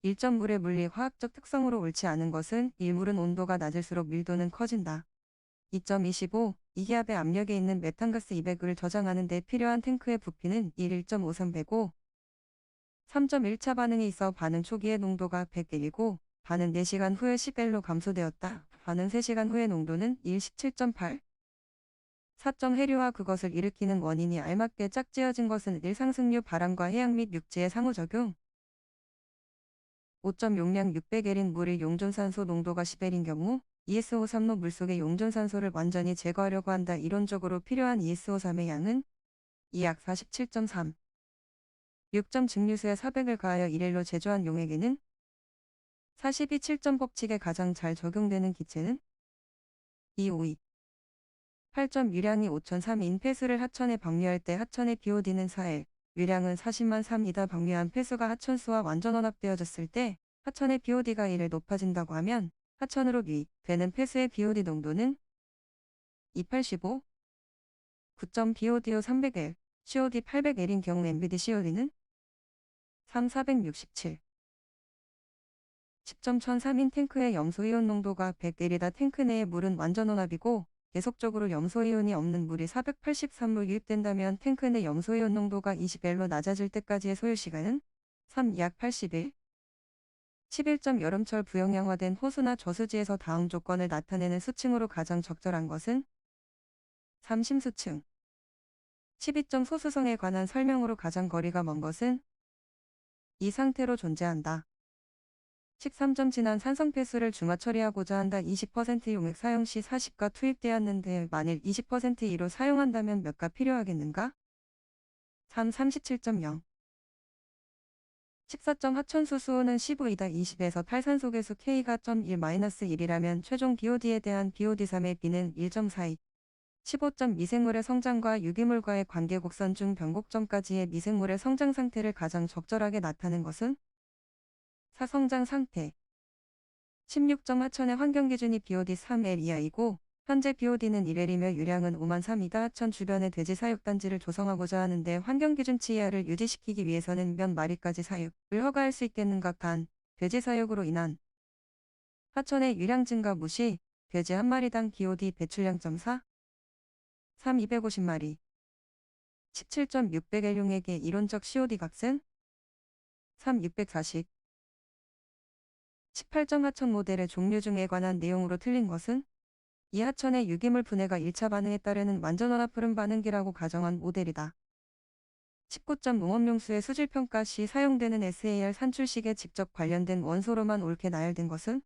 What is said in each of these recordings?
1점 물의 물리 화학적 특성으로 옳지 않은 것은 1. 물은 온도가 낮을수록 밀도는 커진다. 2.25. 이기압의 압력에 있는 메탄가스 200을 저장하는 데 필요한 탱크의 부피는 1.53배고 3.1차 반응에 있어 반응 초기의 농도가 100L이고 반응 4시간 후에 10L로 감소되었다. 반응 3시간 후의 농도는 17.8. 4점 해류와 그것을 일으키는 원인이 알맞게 짝지어진 것은 일상승류 바람과 해양 및 육지의 상호작용. 5점 용량 600L인 물의 용존산소 농도가 10L인 경우 ESO3로 물속의 용존산소를 완전히 제거하려고 한다. 이론적으로 필요한 ESO3의 양은 약 47.3. 6점 증류수에 400을 가하여 1L로 제조한 용액에는 42. 7점 법칙에 가장 잘 적용되는 기체는 252. 8점 유량이 5003인 폐수를 하천에 방류할 때 하천의 BOD는 4L, 유량은 40만 3이다. 방류한 폐수가 하천수와 완전 혼합되어졌을 때 하천의 BOD가 1을 높아진다고 하면 하천으로 유입되는 폐수의 BOD 농도는 285. 9점 BODO 300L, COD 800L인 경우 MBD COD는 3 467. 10점 1003인 탱크의 염소이온 농도가 100L이다. 탱크 내의 물은 완전 혼합이고 계속적으로 염소이온이 없는 물이 483로 유입된다면 탱크 내 염소이온 농도가 20L로 낮아질 때까지의 소요시간은 3. 약 80일. 11점 여름철 부영양화된 호수나 저수지에서 다음 조건을 나타내는 수층으로 가장 적절한 것은 3. 심수층. 12점 소수성에 관한 설명으로 가장 거리가 먼 것은 이 상태로 존재한다. 13점 진한 산성 폐수를 중화 처리하고자 한다. 20% 용액 사용 시 40가 투입되었는데 만일 20% 이로 사용한다면 몇 가 필요하겠는가? 3. 37.0. 14점 하천수 수온은 15이다. 20에서 탈산소계수 K가 1-1이라면 최종 BOD에 대한 BOD3의 B는 1.42. 15점 미생물의 성장과 유기물과의 관계 곡선 중 변곡점까지의 미생물의 성장 상태를 가장 적절하게 나타낸 것은 4. 성장 상태. 16점 하천의 환경 기준이 BOD 3L 이하이고 현재 BOD는 1L이며 유량은 5만 3이다. 하천 주변에 돼지 사육단지를 조성하고자 하는데 환경 기준치 이하를 유지시키기 위해서는 몇 마리까지 사육을 허가할 수 있겠는가? 단, 돼지 사육으로 인한 하천의 유량 증가 무시, 돼지 한 마리당 BOD 배출량 0.4. 3. 250마리. 17.600L 용액의 이론적 COD 값은 3. 640. 18점 하천 모델의 종류 중에 관한 내용으로 틀린 것은 이 하천의 유기물 분해가 1차 반응에 따르는 완전혼합 흐름 반응기라고 가정한 모델이다. 19점 농업용수의 수질평가 시 사용되는 SAR 산출식에 직접 관련된 원소로만 옳게 나열된 것은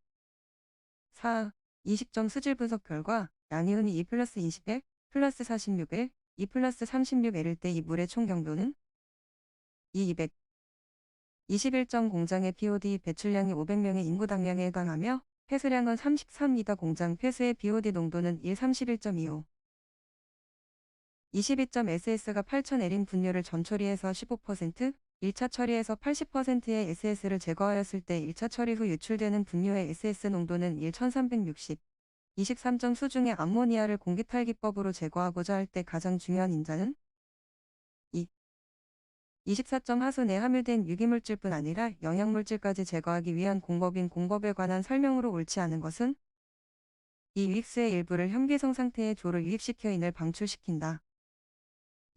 4. 20점 수질 분석 결과 양이온이 2 플러스 21, 플러스 46L, 2 플러스 36L일 때 이 물의 총 경도는 200. 21점 공장의 BOD 배출량이 500명의 인구당량에 해당하며 폐수량은 33이다. 공장 폐수의 BOD 농도는 31.25. 22점 SS가 8000L인 분유를 전처리해서 15%, 1차 처리에서 80%의 SS를 제거하였을 때 1차 처리 후 유출되는 분유의 SS 농도는 1360. 23점 수중의 암모니아를 공기탈기법으로 제거하고자 할 때 가장 중요한 인자는 2. 24점 하수 내 함유된 유기물질뿐 아니라 영양물질까지 제거하기 위한 공법인 공법에 관한 설명으로 옳지 않은 것은 이 유익수의 일부를 현기성 상태의 조를 유입시켜 인을 방출시킨다.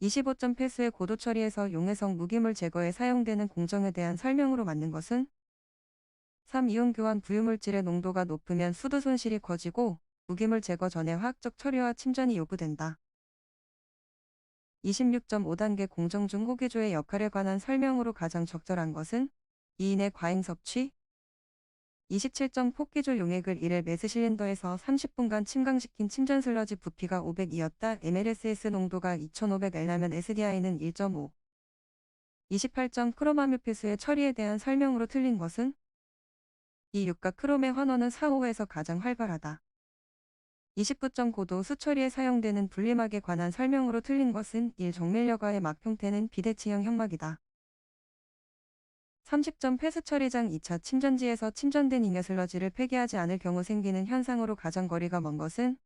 25점 폐수의 고도 처리에서 용해성 무기물 제거에 사용되는 공정에 대한 설명으로 맞는 것은 3. 이온 교환 부유물질의 농도가 높으면 수도 손실이 커지고 무기물 제거 전에 화학적 처리와 침전이 요구된다. 26점 5단계 공정 중 호기조의 역할에 관한 설명으로 가장 적절한 것은 2인의 과잉 섭취. 27점 폭기조 용액을 1회 매스 실린더에서 30분간 침강시킨 침전 슬러지 부피가 500이었다. MLSS 농도가 2500L라면 SDI는 1.5. 28점 크롬암유 폐수의 처리에 대한 설명으로 틀린 것은 이 육가 크롬의 환원은 4호에서 가장 활발하다. 29점 고도 수처리에 사용되는 분리막에 관한 설명으로 틀린 것은 1. 정밀여과의 막 형태는 비대칭형 형막이다. 30점 폐수 처리장 2차 침전지에서 침전된 잉여 슬러지를 폐기하지 않을 경우 생기는 현상으로 가장 거리가 먼 것은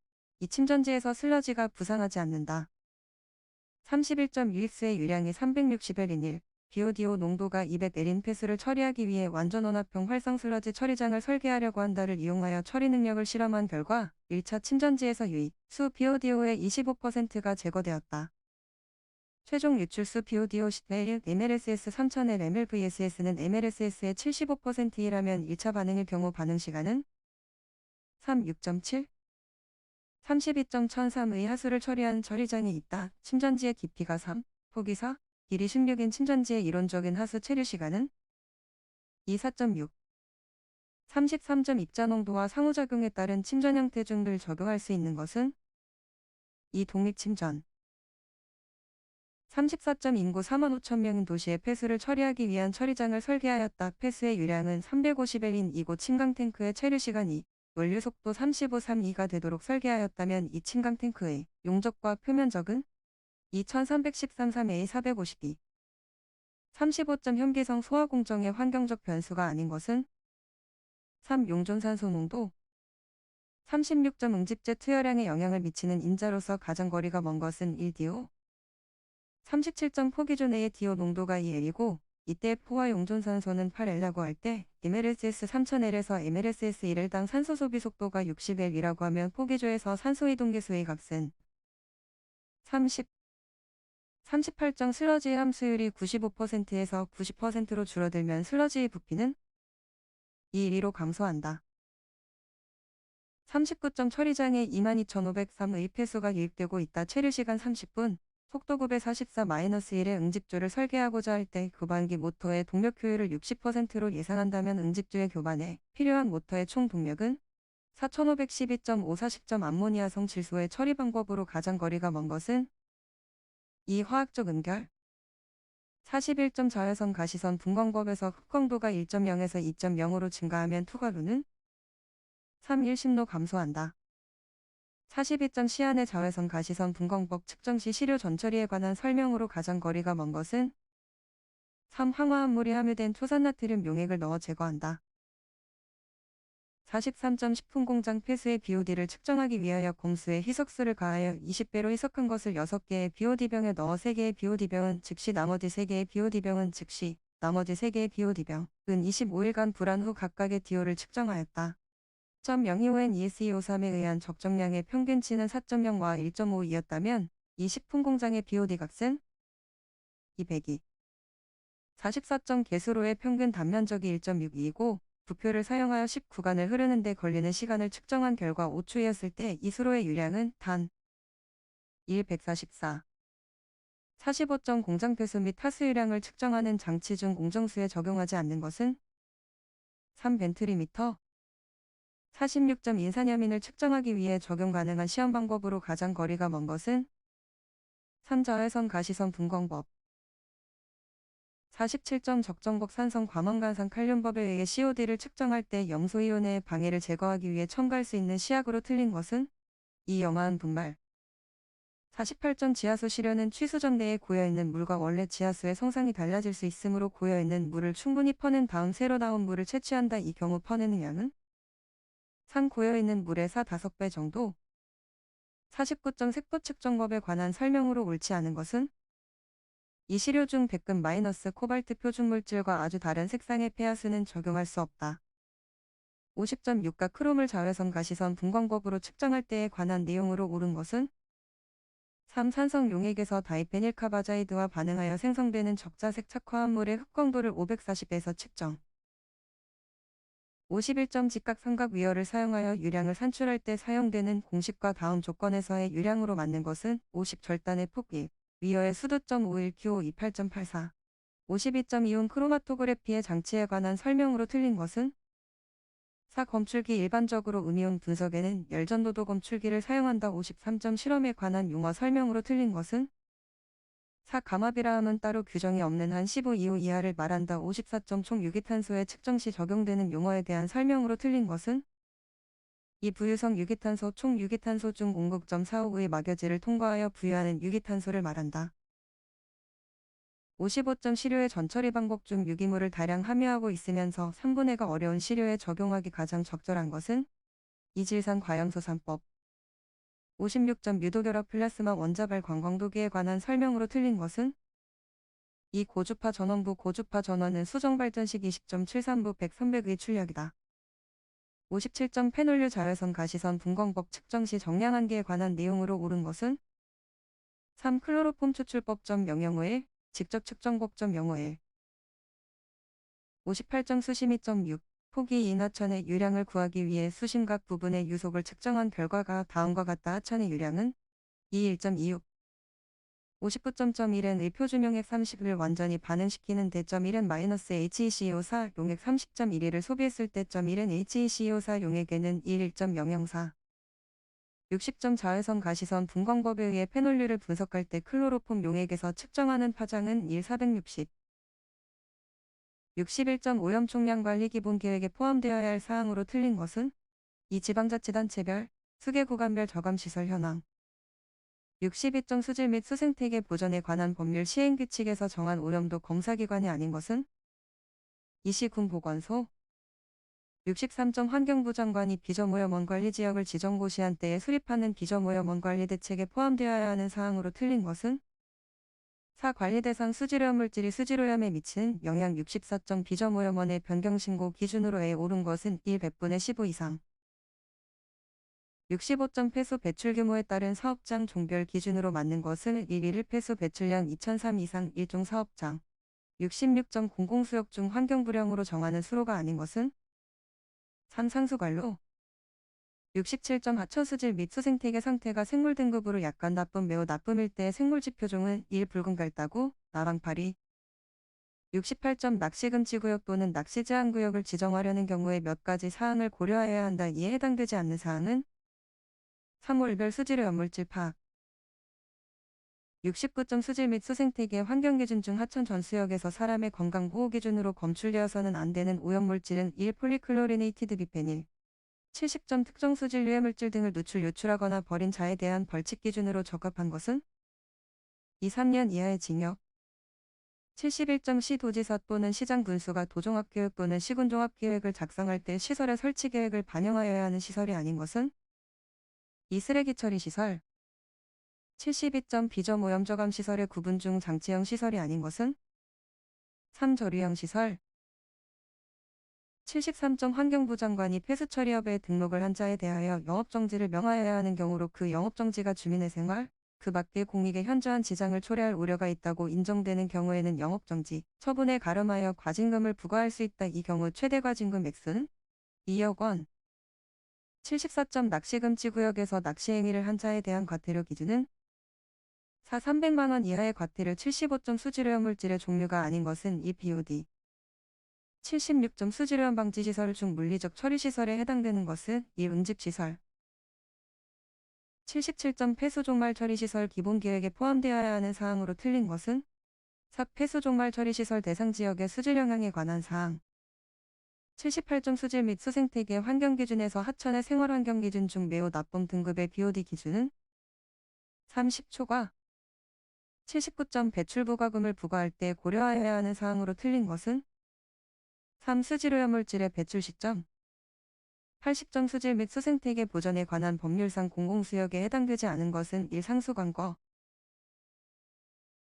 이 침전지에서 슬러지가 부상하지 않는다. 31점 유익수의 유량이 360L인 1. BODO 농도가 200L인 폐수를 처리하기 위해 완전원합형 활성 슬러지 처리장을 설계하려고 한다를 이용하여 처리 능력을 실험한 결과 1차 침전지에서 유입 수 BODO의 25%가 제거되었다. 최종 유출수 BODO 10일 MLSS 3000L MLVSS는 MLSS의 75%이라면 1차 반응일 경우 반응 시간은 6.7 32.1003의 하수를 처리한 처리장이 있다. 침전지의 깊이가 3, 폭이 4, 길이 16인 침전지의 이론적인 하수 체류 시간은 4.6 33점 입자 농도와 상호작용에 따른 침전 형태 중을 적용할 수 있는 것은 2. 독립침전 34점 인구 45,000명인 도시의 폐수를 처리하기 위한 처리장을 설계하였다. 폐수의 유량은 350L인 이곳 침강탱크의 체류 시간 2. 원류 속도 35.32가 되도록 설계하였다면 이 침강탱크의 용적과 표면적은 2313-3A 452 35점 현기성 소화 공정의 환경적 변수가 아닌 것은 3. 용존산소 농도 36점 응집제 투여량에 영향을 미치는 인자로서 가장 거리가 먼 것은 1DO 37점 포기존 A의 DO 농도가 2L이고 이때 포화 용존산소는 8L라고 할 때 MLSS 3000L에서 MLSS 1L당 산소 소비 속도가 60L이라고 하면 포기조에서 산소 이동계수의 값은 30 38점 슬러지의 함수율이 95%에서 90%로 줄어들면 슬러지의 부피는 212로 감소한다. 39점 처리장에 22,503의 폐수가 유입되고 있다. 체류시간 30분, 속도 944-1의 응집조를 설계하고자 할 때 교반기 모터의 동력 효율을 60%로 예상한다면 응집조의 교반에 필요한 모터의 총 동력은 4,512.540점 암모니아성 질소의 처리 방법으로 가장 거리가 먼 것은 이 화학적 음결 41점 자외선 가시선 분광법에서 흑광도가 1.0에서 2.0으로 증가하면 투과로는 3. 1심로 감소한다. 42점 시안의 자외선 가시선 분광법 측정 시 시료 전처리에 관한 설명으로 가장 거리가 먼 것은 3. 항화합물이 함유된 토산나트륨 용액을 넣어 제거한다. 43점 식품공장 폐수의 BOD를 측정하기 위하여 곰수에 희석수를 가하여 20배로 희석한 것을 6개의 BOD병에 넣어 3개의 BOD병은 즉시 나머지 3개의 BOD병은 즉시 나머지 3개의 BOD병은 25일간 불안 후 각각의 DO를 측정하였다. 0.025N ESE53에 의한 적정량의 평균치는 4.0와 1.52였다면 이 식품공장의 BOD 값은 202. 44점 개수로의 평균 단면적이 1.62이고 부표를 사용하여 10구간을 흐르는 데 걸리는 시간을 측정한 결과 5초였을 때 이 수로의 유량은 단 144. 45점 공장폐수 및 하수유량을 측정하는 장치 중 공정수에 적용하지 않는 것은 3. 벤트리미터 46점 인산염인을 측정하기 위해 적용 가능한 시험 방법으로 가장 거리가 먼 것은 3. 자외선 가시선 분광법 47점 적정법 산성 과망간산 칼륨법에 의해 COD를 측정할 때 염소이온의 방해를 제거하기 위해 첨가할 수 있는 시약으로 틀린 것은 이 염화한 분말 48점 지하수 시료는 취수점 내에 고여있는 물과 원래 지하수의 성상이 달라질 수 있으므로 고여있는 물을 충분히 퍼낸 다음 새로 나온 물을 채취한다. 이 경우 퍼내는 양은 3. 고여있는 물의 4-5배 정도 49점 색도 측정법에 관한 설명으로 옳지 않은 것은 이 시료 중 백금 마이너스 코발트 표준물질과 아주 다른 색상의 폐하수는 적용할 수 없다. 50점 유가 크롬을 자외선 가시선 분광법으로 측정할 때에 관한 내용으로 옳은 것은 3. 산성 용액에서 다이페닐카바자이드와 반응하여 생성되는 적자색 착화합물의 흑광도를 540에서 측정 51점 직각 삼각 위어를 사용하여 유량을 산출할 때 사용되는 공식과 다음 조건에서의 유량으로 맞는 것은 50 절단의 폭 1, 위어의 수도.51 QO 28.84 52점 이온 크로마토그래피의 장치에 관한 설명으로 틀린 것은 4. 검출기 일반적으로 음이온 분석에는 열전도도 검출기를 사용한다. 53점 실험에 관한 용어 설명으로 틀린 것은 4. 가마비라함은 따로 규정이 없는 한 15 이하를 말한다. 54점 총 유기탄소의 측정 시 적용되는 용어에 대한 설명으로 틀린 것은 이 부유성 유기탄소 총 유기탄소 중 0.45의 막여지를 통과하여 부유하는 유기탄소를 말한다. 55점 시료의 전처리 방법 중 유기물을 다량 함유하고 있으면서 3분해가 어려운 시료에 적용하기 가장 적절한 것은 이질산 과염소산법 56점 유도결합 플라스마 원자발 관광도기에 관한 설명으로 틀린 것은 2. 고주파 전원부 고주파 전원은 수정발전식 20.73부 100, 300의 출력이다. 57점 페놀류 자외선 가시선 분광법 측정 시 정량 한계에 관한 내용으로 옳은 것은 3. 클로로폼 추출법.0 051 직접 측정법.051 58점 수심 2.6 폭이 인 하천의 유량을 구하기 위해 수심각 부분의 유속을 측정한 결과가 다음과 같다. 하천의 유량은 1.26 59.1N의 표준용액 30을 완전히 반응시키는 때 1N HECO4 용액 30.1을 소비했을 때 1N HECO4 용액에는 1.004 60점 자외선 가시선 분광법에 의해 페놀류를 분석할 때 클로로폼 용액에서 측정하는 파장은 460 61점 오염 총량 관리 기본 계획에 포함되어야 할 사항으로 틀린 것은 2. 지방자치단체별, 수계구간별 저감시설 현황 62점 수질 및 수생태계 보전에 관한 법률 시행규칙에서 정한 오염도 검사기관이 아닌 것은 2. 시군보건소 63점 환경부 장관이 비저오염원 관리지역을 지정고시한 때에 수립하는 비저오염원 관리 대책에 포함되어야 하는 사항으로 틀린 것은 4. 관리대상 수질오염 물질이 수질오염에 미치는 영향 64점 비저오염원의 변경신고 기준으로에 옳은 것은 1 100분의 15 이상 65점 폐수 배출 규모에 따른 사업장 종별 기준으로 맞는 것은 1. 폐수 배출량 2003 이상 1종 사업장 66점 공공수역 중 환경불량으로 정하는 수로가 아닌 것은 3. 상수관로 67점 하천수질 및 수생태계 상태가 생물 등급으로 약간 나쁨 매우 나쁨일 때 생물지표종은 1. 붉은 갈다구, 나방파리 68점 낚시금지구역 또는 낚시제한구역을 지정하려는 경우에 몇 가지 사항을 고려해야 한다. 이에 해당되지 않는 사항은 3. 월별 수질오염물질 파악 69점 수질 및 수생태계 환경기준 중 하천 전수역에서 사람의 건강보호 기준으로 검출되어서는 안 되는 오염물질은 1. 폴리클로리네이티드 비페닐 70점 특정 수질 유해물질 등을 유출하거나 버린 자에 대한 벌칙 기준으로 적합한 것은 2. 3년 이하의 징역 71점 시도지사 또는 시장 군수가 도종합계획 또는 시군종합계획을 작성할 때 시설의 설치 계획을 반영하여야 하는 시설이 아닌 것은 2. 쓰레기 처리 시설 72점 비저오염 저감 시설의 구분 중 장치형 시설이 아닌 것은 3. 저류형 시설 73점 환경부 장관이 폐수처리업에 등록을 한 자에 대하여 영업정지를 명하여야 하는 경우로 그 영업정지가 주민의 생활, 그 밖의 공익에 현저한 지장을 초래할 우려가 있다고 인정되는 경우에는 영업정지, 처분에 가름하여 과징금을 부과할 수 있다. 이 경우 최대 과징금 액수는 2억 원 74점 낚시금지구역에서 낚시행위를 한 자에 대한 과태료 기준은 4. 300만 원 이하의 과태료 75점 수질오염 물질의 종류가 아닌 것은 2. BOD 76점 수질오염 방지시설 중 물리적 처리시설에 해당되는 것은 1. 응집시설 77점 폐수종말 처리시설 기본계획에 포함되어야 하는 사항으로 틀린 것은 4. 폐수종말 처리시설 대상지역의 수질 영향에 관한 사항 78점 수질 및 수생태계 환경기준에서 하천의 생활환경기준 중 매우 나쁨 등급의 BOD 기준은 30초과 79점 배출부과금을 부과할 때 고려하여야 하는 사항으로 틀린 것은 3. 수질오염 물질의 배출 시점 80점 수질 및 수생태계 보전에 관한 법률상 공공수역에 해당되지 않은 것은 1. 상수관거